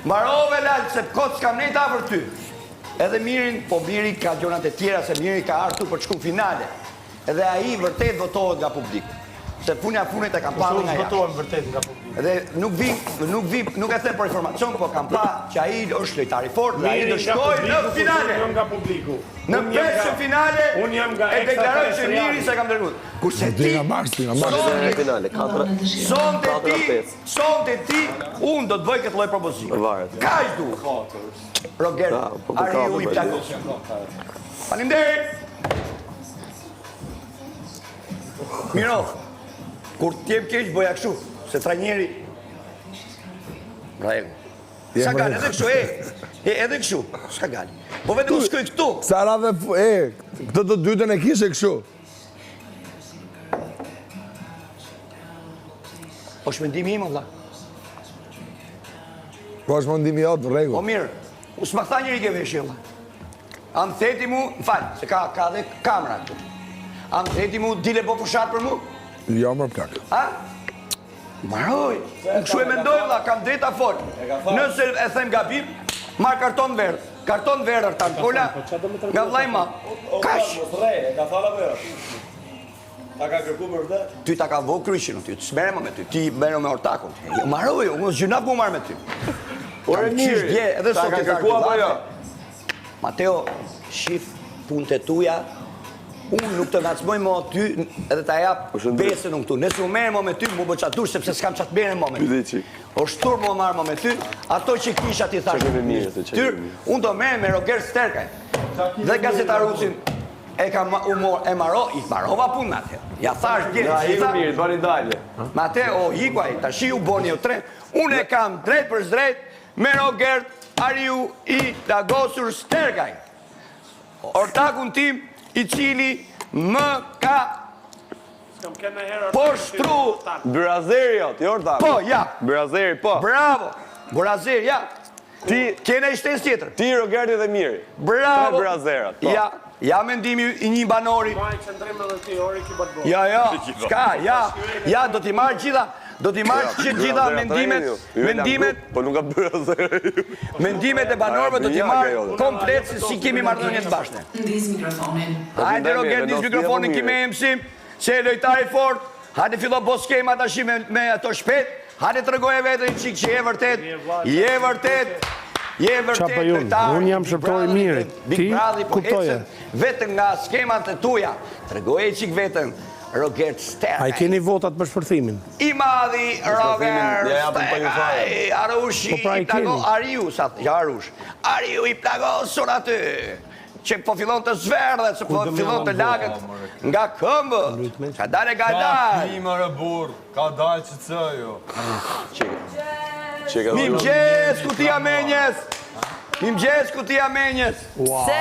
Mbarove lart se kot s'kam nejta për ty. Edhe Mirin, po Miri ka gjonat e tjera se Miri ka ardhur për të shkuar në finale. Edhe ai vërtet votohet nga publiku. Se punja punët e kam pa nga jashtë. Votohen vërtet nga publiku. Edhe nuk e them për informacion, po kam pa që ai është lojtar i fortë dhe ai do shkojë në finale. Unë nga publiku. Në pesë finale Unë jam nga e deklaroj që Miri se kam dërguar. Kurse ti sonte ti, unë do të bëj këtë lloj propozimi. Kaq duhet. Roger, Ariu i plagos. Faleminderit. Miro, kur t'jem keq bëja kështu, se trajneri. Bravo. Sa gale, edhe kështu, edhe kështu, s'ka gale. Po vetëm u shkoj këtu. Sarave, këtë të dytën e kishe kështu. Po shmendimi im, valla. Po shmendimi jotë, rregull. Po mirë, u s'ma tha njëri ke veshje, valla. Am theti mu, falë, se ka dhe kamera këtu. Am theti mu, dile po fushat për mu? Jo, më plak. Ha? Maroj, unë kështu e mendoj, valla, kam drejta fort. Nëse e them gabim, marr karton verdh. Karton verdh tan kola. Nga vllai ma. Kaç? Ka fala vera. Ta ka kërku për vërtet? Ty ta ka vë kryshin ty, s'merrem me ty. Ti merrem me ortakun. Jo, maroj, unë gjuna po marr me ty. Ore mirë, edhe ta sot ka i kërku apo jo? Mateo, shif punët e tuja. Unë nuk të ngacmoj më ty edhe ta jap besën unë këtu. Nëse u merrem me ty, mu bë qatur sepse s'kam çat merrem më me ty. O shtur më marr më me ty, ato që kisha ti thash. Unë do merrem me Roger Sterkaj. Dhe gazetarusin e marrova punë me atë. Ja thash dje. Ja, i mirë, bani dalje. Mateo, hikuaj, tash u boni o tren. Unë e kam drejt për drejt me Roger Ariu i dagosur Sterkaj. Ortakun tim i cili më ka poshtru. Brazeri jo, ti ortak. Po, ja. Brazeri, po. Bravo. Brazeri, ja. Ti kena i shtesë tjetër. Ti, Rogerti dhe Miri. Bravo. Tre Brazerat, po. Ja, ja mendimi i një banori. Ja, s'ka, ja, do t'i marrë gjitha. Do t'i marrë që gjitha mendimet. Po nuk ka Brazeri. Mendimet e banorëve do t'i marrë komplet si kemi marrëdhëniet bashkë. Ndis mikrofonin. Hajde Roger, ndis mikrofonin kime emësim, se e lojtari fort. Hajde fillo bo skema tash me ato shpet. Hajde tregoj vetën çik që je vërtet lojtar. Unë jam shërtori Mirit. Ti kuptoje. Vetëm nga skemat e tuja. Tregoje çik vetën. Roger Sterkaj. A i keni votat për shpërthimin? I madhi Roger Sterkaj. Arushi i plagos. Ariu i plagosur aty. Që po fillon të zverdhet, që po fillon të lagët nga këmbë. Ka dale ga dalë. Mimër e burë, ka dalë që të jo. Mimgjes kutia menjes. Mimgjes kutia menjes. Se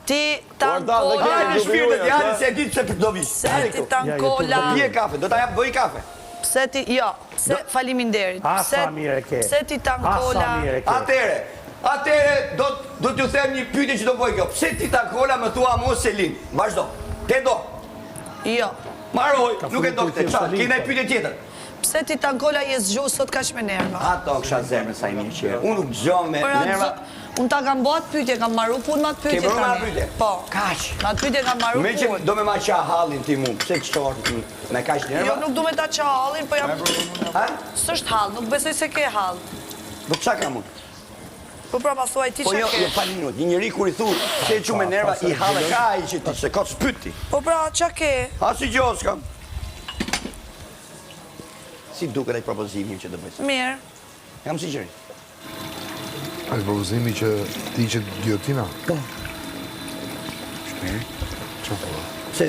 ti tankola. Hajde shpirtet, janë se e ditë se do vi. Se ti tankola. Do pije kafe, do ta jap bëj kafe. Pse ti, jo, se faleminderit. Asa mire ke. Pse ti tankola. Atere, do t'ju them një pyetje që do bëj kjo. Pse ti tankola më thua mu Selin? Vazhdo. Te do. Jo. Maroj, nuk e do këtë. Qa, kina e pyetje tjetër. Pse ti tankola je zgju sot kaq me nerva? Ato kisha zemrën sa i mirë që. Unë nuk zgjon me nerva. Unë ta kam bëhat pyetje, kam marru punë ma të pyetje. Ke marru ma pyetje? Po. Kaq. Ma të pyetje kam marru Me që punë. do me ma qa hallin ti mu. Pse që me kaq nerva? Jo, nuk du me ta qa hallin, po jam... S'është hall, nuk besoj se ke hall. Do qa ka mund? Po pra ma thuaj ti Po që jo, ke. pa një minut, një njëri kur i thu se e që me nerva i halë ka i që ti, se ka të spyti. Po pra, qa ke? A si gjos kam. Si duke dhe i propozimin që të bëjtë? Mirë. Jam si qëri. A i propozimi që ti që gjotina? Po. Shpiri? Qa të Se?